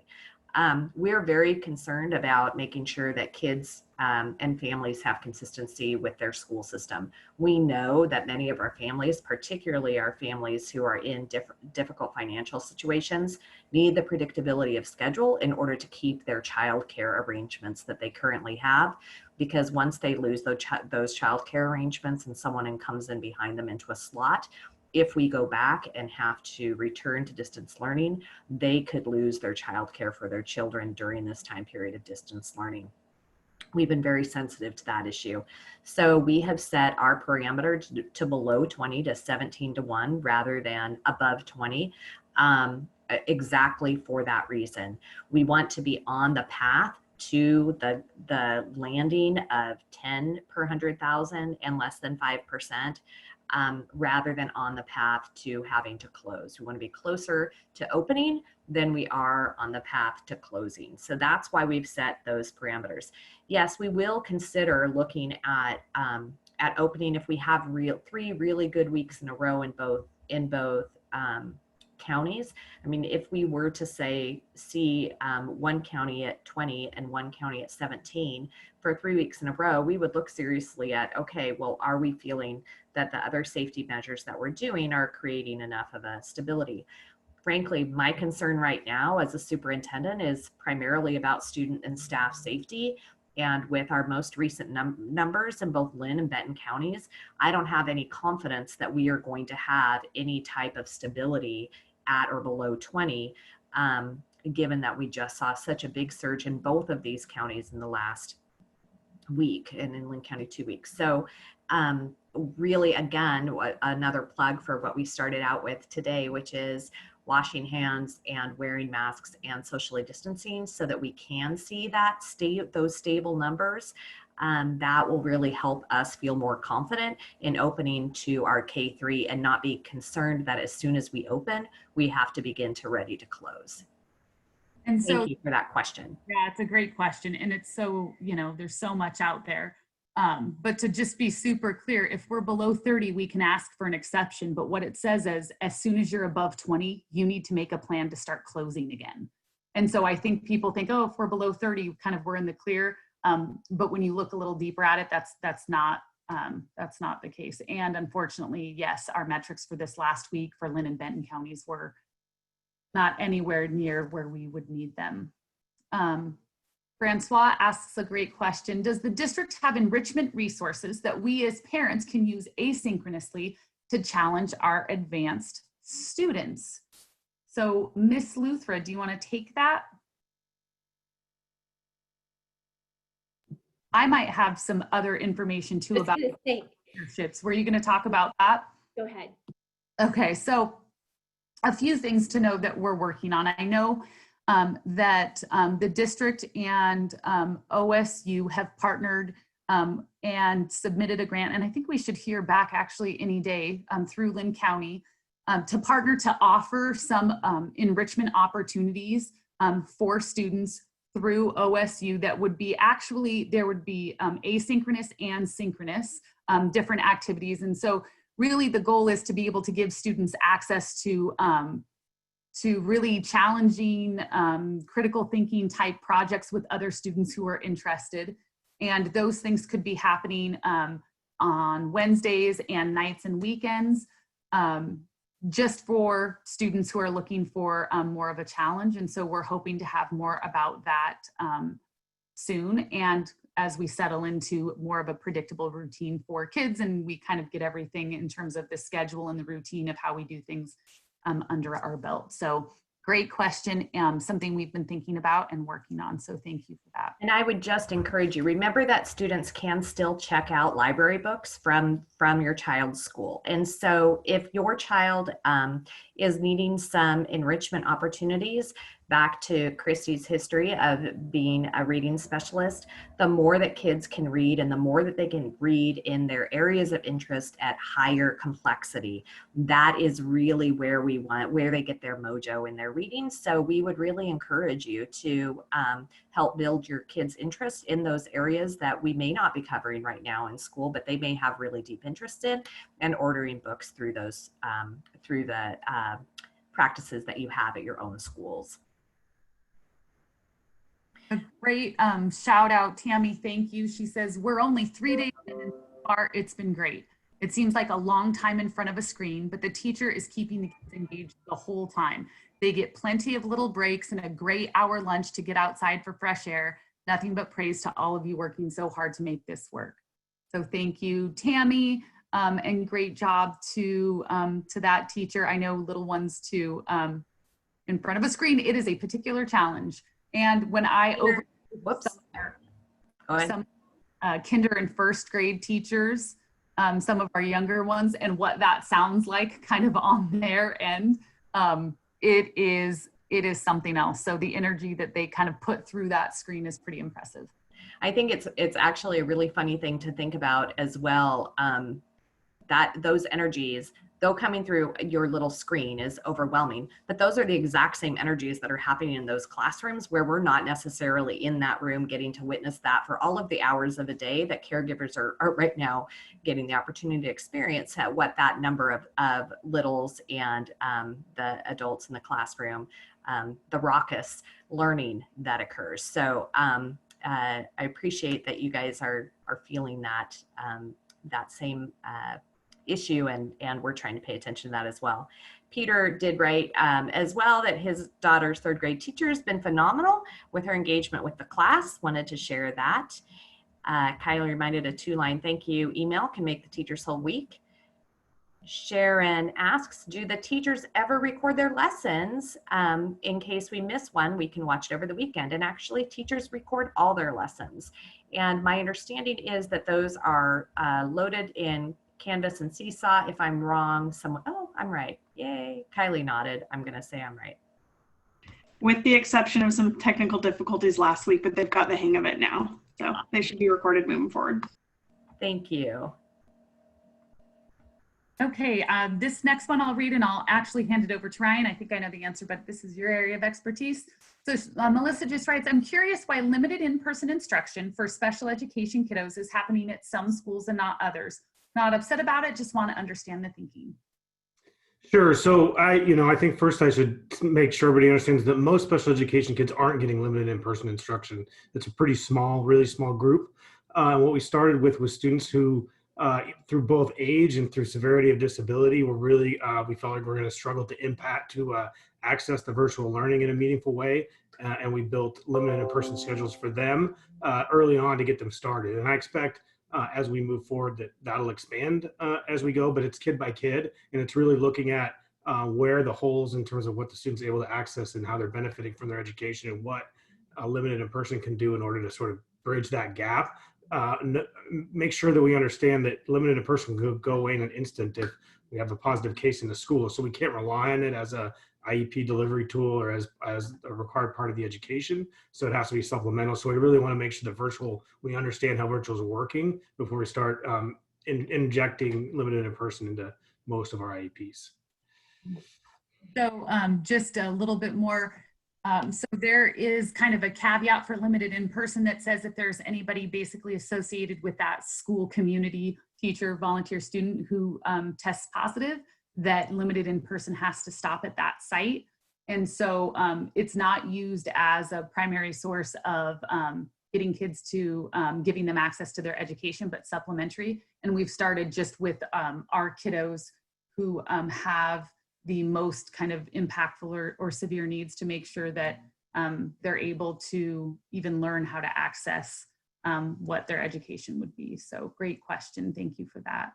We're very concerned about making sure that kids and families have consistency with their school system. We know that many of our families, particularly our families who are in difficult financial situations, need the predictability of schedule in order to keep their child care arrangements that they currently have. Because once they lose those child care arrangements and someone comes in behind them into a slot, if we go back and have to return to distance learning, they could lose their childcare for their children during this time period of distance learning. We've been very sensitive to that issue. So we have set our parameter to below 20 to 17 to 1 rather than above 20, exactly for that reason. We want to be on the path to the landing of 10 per 100,000 and less than 5%. Rather than on the path to having to close. We want to be closer to opening than we are on the path to closing. So that's why we've set those parameters. Yes, we will consider looking at opening if we have 3 really good weeks in a row in both counties. I mean, if we were to see one county at 20 and one county at 17 for 3 weeks in a row, we would look seriously at, okay, well, are we feeling that the other safety measures that we're doing are creating enough of a stability? Frankly, my concern right now as a superintendent is primarily about student and staff safety. And with our most recent numbers in both Lynn and Benton counties, I don't have any confidence that we are going to have any type of stability at or below 20, given that we just saw such a big surge in both of these counties in the last week, and in Lynn County 2 weeks. So really, again, another plug for what we started out with today, which is washing hands and wearing masks and socially distancing so that we can see that those stable numbers. That will really help us feel more confident in opening to our K-3 and not be concerned that as soon as we open, we have to begin to ready to close. And so, thank you for that question.
Yeah, it's a great question. And it's so, you know, there's so much out there. But to just be super clear, if we're below 30, we can ask for an exception. But what it says is as soon as you're above 20, you need to make a plan to start closing again. And so I think people think, oh, if we're below 30, kind of we're in the clear. But when you look a little deeper at it, that's not the case. And unfortunately, yes, our metrics for this last week for Lynn and Benton counties were not anywhere near where we would need them. Francois asks a great question. Does the district have enrichment resources that we as parents can use asynchronously to challenge our advanced students? So Miss Luthra, do you want to take that? I might have some other information too about partnerships. Were you going to talk about that?
Go ahead.
Okay, so a few things to know that we're working on. I know that the district and OSU have partnered and submitted a grant, and I think we should hear back actually any day through Lynn County to partner to offer some enrichment opportunities for students through OSU that would be actually, there would be asynchronous and synchronous different activities. And so really the goal is to be able to give students access to really challenging critical thinking type projects with other students who are interested. And those things could be happening on Wednesdays and nights and weekends, just for students who are looking for more of a challenge. And so we're hoping to have more about that soon. And as we settle into more of a predictable routine for kids and we kind of get everything in terms of the schedule and the routine of how we do things under our belt. So great question, something we've been thinking about and working on. So thank you for that.
And I would just encourage you, remember that students can still check out library books from your child's school. And so if your child is needing some enrichment opportunities, back to Christy's history of being a reading specialist, the more that kids can read and the more that they can read in their areas of interest at higher complexity, that is really where they get their mojo in their reading. So we would really encourage you to help build your kids' interest in those areas that we may not be covering right now in school, but they may have really deep interest in, and ordering books through those, through the practices that you have at your own schools.
A great shout out, Tammy, thank you. She says, we're only 3 days in and so far it's been great. It seems like a long time in front of a screen, but the teacher is keeping the kids engaged the whole time. They get plenty of little breaks and a great hour lunch to get outside for fresh air. Nothing but praise to all of you working so hard to make this work. So thank you, Tammy, and great job to that teacher. I know little ones too, in front of a screen, it is a particular challenge. And when I some kinder and first grade teachers, some of our younger ones, and what that sounds like kind of on their end, it is something else. So the energy that they kind of put through that screen is pretty impressive.
I think it's actually a really funny thing to think about as well, that those energies, though coming through your little screen is overwhelming, but those are the exact same energies that are happening in those classrooms where we're not necessarily in that room getting to witness that for all of the hours of a day that caregivers are right now getting the opportunity to experience at what that number of littles and the adults in the classroom, the raucous learning that occurs. So I appreciate that you guys are feeling that that same issue, and we're trying to pay attention to that as well. Peter did write as well that his daughter's third grade teacher has been phenomenal with her engagement with the class. Wanted to share that. Kylie reminded a 2-line thank you email can make the teacher's whole week. Sharon asks, do the teachers ever record their lessons? In case we miss one, we can watch it over the weekend. And actually teachers record all their lessons. And my understanding is that those are loaded in Canvas and Seesaw. If I'm wrong, someone, oh, I'm right. Yay. Kylie nodded. I'm going to say I'm right.
With the exception of some technical difficulties last week, but they've got the hang of it now. So they should be recorded moving forward.
Thank you.
Okay, this next one I'll read and I'll actually hand it over to Ryan. I think I know the answer, but this is your area of expertise. So Melissa just writes, I'm curious why limited in-person instruction for special education kiddos is happening at some schools and not others. Not upset about it, just want to understand the thinking.
Sure. So I think first I should make sure everybody understands that most special education kids aren't getting limited in-person instruction. It's a pretty small, really small group. What we started with was students who, through both age and through severity of disability, we felt like we're going to struggle to access the virtual learning in a meaningful way. And we built limited in-person schedules for them early on to get them started. And I expect as we move forward that'll expand as we go, but it's kid by kid, and it's really looking at where the holes in terms of what the students are able to access and how they're benefiting from their education and what a limited in-person can do in order to sort of bridge that gap. Make sure that we understand that limited in-person could go away in an instant if we have a positive case in the school, so we can't rely on it as a IEP delivery tool or as a required part of the education. So it has to be supplemental. So we really want to make sure we understand how virtual is working before we start injecting limited in-person into most of our IEPs.
So just a little bit more. So there is kind of a caveat for limited in-person that says if there's anybody basically associated with that school community, teacher, volunteer, student who tests positive, that limited in-person has to stop at that site. And so it's not used as a primary source of getting kids to giving them access to their education, but supplementary. And we've started just with our kiddos who have the most kind of impactful or severe needs to make sure that they're able to even learn how to access what their education would be. So great question. Thank you for that.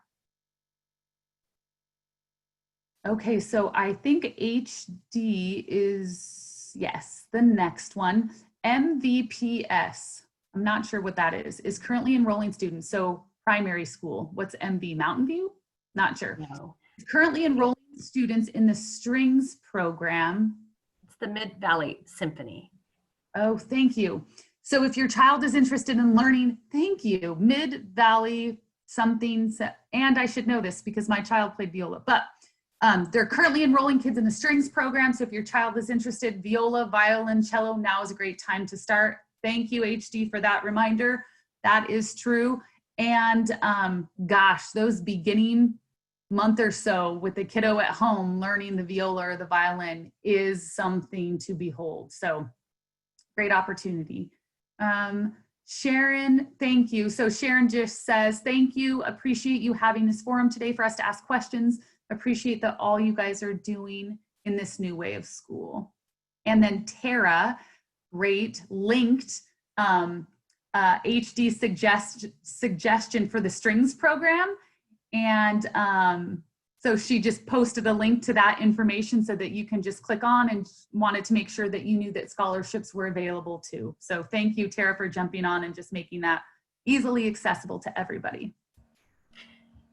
Okay, so I think HD is, yes, the next one. MVPS, I'm not sure what that is currently enrolling students. So primary school, what's MV, Mountain View? Not sure.
No.
It's currently enrolling students in the strings program.
It's the Mid-Valley Symphony.
Oh, thank you. So if your child is interested in learning, thank you, Mid-Valley something, and I should know this because my child played viola, but they're currently enrolling kids in the strings program. So if your child is interested, viola, violin, cello, now is a great time to start. Thank you, HD, for that reminder. That is true. And gosh, those beginning month or so with the kiddo at home learning the viola or the violin is something to behold. So great opportunity. Sharon, thank you. So Sharon just says, thank you. Appreciate you having this forum today for us to ask questions. Appreciate that all you guys are doing in this new way of school. And then Tara, great, linked HD suggestion for the strings program. And so she just posted a link to that information so that you can just click on, and wanted to make sure that you knew that scholarships were available too. So thank you, Tara, for jumping on and just making that easily accessible to everybody.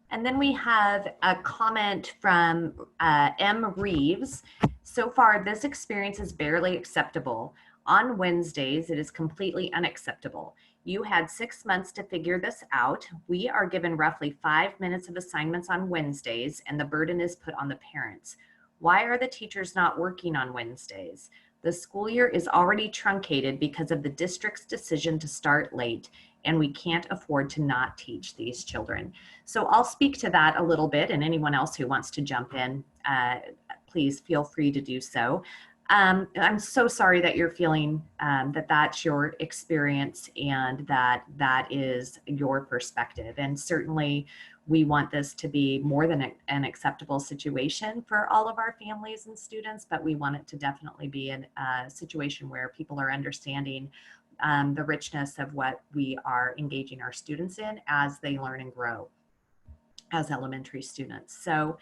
And then we have a comment from M. Reeves. So far, this experience is barely acceptable. On Wednesdays, it is completely unacceptable. You had 6 months to figure this out. We are given roughly 5 minutes of assignments on Wednesdays, and the burden is put on the parents. Why are the teachers not working on Wednesdays? The school year is already truncated because of the district's decision to start late, and we can't afford to not teach these children. So I'll speak to that a little bit, and anyone else who wants to jump in, please feel free to do so. I'm so sorry that you're feeling that that's your experience and that is your perspective. And certainly we want this to be more than an acceptable situation for all of our families and students, but we want it to definitely be a situation where people are understanding the richness of what we are engaging our students in as they learn and grow as elementary students. So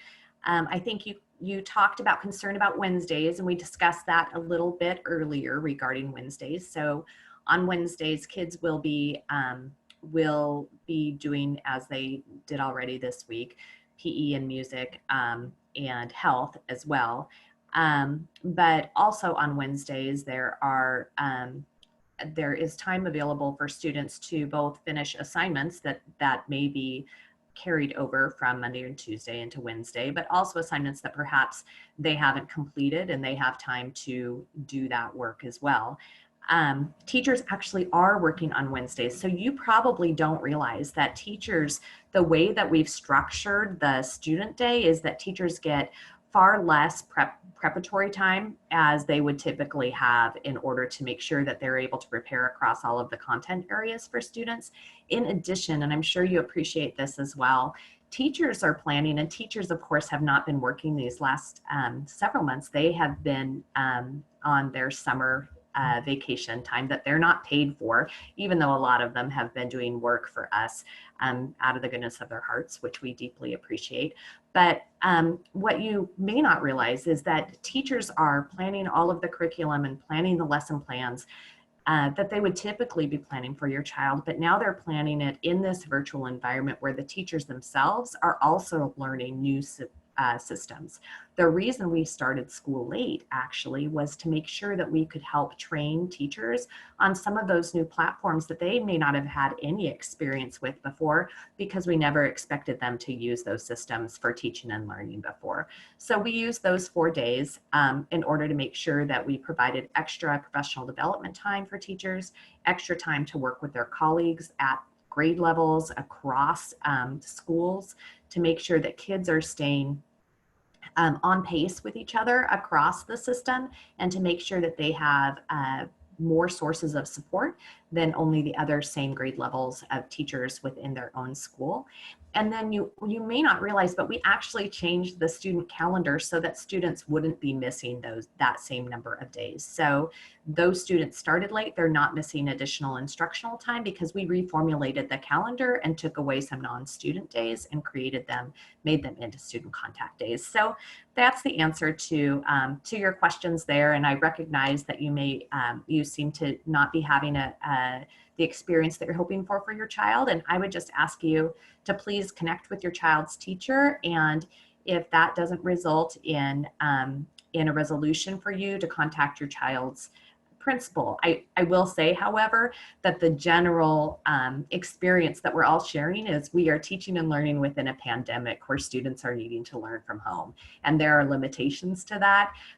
I think you talked about concern about Wednesdays, and we discussed that a little bit earlier regarding Wednesdays. So on Wednesdays, kids will be doing, as they did already this week, PE and music and health as well. But also on Wednesdays, there is time available for students to both finish assignments that may be carried over from Monday and Tuesday into Wednesday, but also assignments that perhaps they haven't completed and they have time to do that work as well. Teachers actually are working on Wednesdays. So you probably don't realize that teachers, the way that we've structured the student day is that teachers get far less preparatory time as they would typically have in order to make sure that they're able to prepare across all of the content areas for students. In addition, and I'm sure you appreciate this as well, teachers are planning, and teachers of course have not been working these last several months. They have been on their summer vacation time that they're not paid for, even though a lot of them have been doing work for us out of the goodness of their hearts, which we deeply appreciate. But what you may not realize is that teachers are planning all of the curriculum and planning the lesson plans that they would typically be planning for your child, but now they're planning it in this virtual environment where the teachers themselves are also learning new systems. The reason we started school late actually was to make sure that we could help train teachers on some of those new platforms that they may not have had any experience with before, because we never expected them to use those systems for teaching and learning before. So we used those 4 days in order to make sure that we provided extra professional development time for teachers, extra time to work with their colleagues at grade levels across schools to make sure that kids are staying on pace with each other across the system, and to make sure that they have more sources of support than only the other same grade levels of teachers within their own school. And then you may not realize, but we actually changed the student calendar so that students wouldn't be missing that same number of days. So those students started late, they're not missing additional instructional time because we reformulated the calendar and took away some non-student days and made them into student contact days. So that's the answer to your questions there. And I recognize that you seem to not be having the experience that you're hoping for your child. And I would just ask you to please connect with your child's teacher. And if that doesn't result in a resolution for you, to contact your child's principal. I will say, however, that the general experience that we're all sharing is we are teaching and learning within a pandemic where students are needing to learn from home. And there are limitations to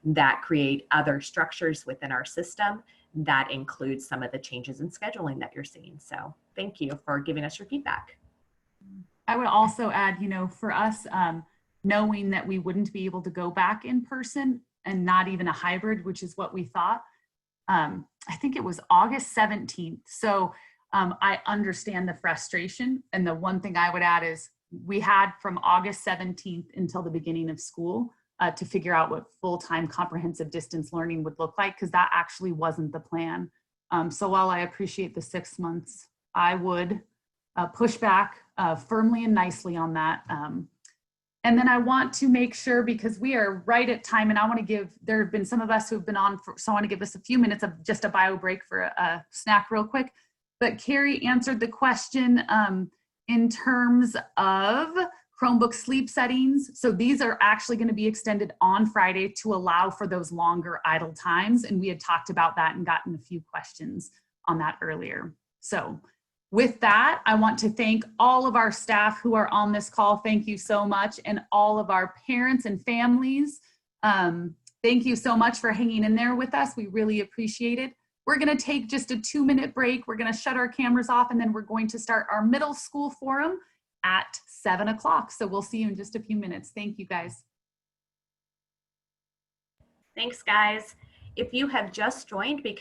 that create other structures within our system that includes some of the changes in scheduling that you're seeing. So thank you for giving us your feedback.
I would also add, for us, knowing that we wouldn't be able to go back in person and not even a hybrid, which is what we thought, I think it was August 17th. So I understand the frustration. And the one thing I would add is we had from August 17th until the beginning of school to figure out what full-time comprehensive distance learning would look like, because that actually wasn't the plan. So while I appreciate the 6 months, I would push back firmly and nicely on that. And then I want to make sure, because we are right at time, and I want to there have been some of us who've been on, so I want to give us a few minutes of just a bio break for a snack real quick. But Carrie answered the question in terms of Chromebook sleep settings. So these are actually going to be extended on Friday to allow for those longer idle times. And we had talked about that and gotten a few questions on that earlier. So with that, I want to thank all of our staff who are on this call. Thank you so much. And all of our parents and families. Thank you so much for hanging in there with us. We really appreciate it. We're going to take just a 2-minute break. We're going to shut our cameras off, and then we're going to start our middle school forum at 7 o'clock. So we'll see you in just a few minutes. Thank you, guys.
Thanks, guys. If you have just joined, because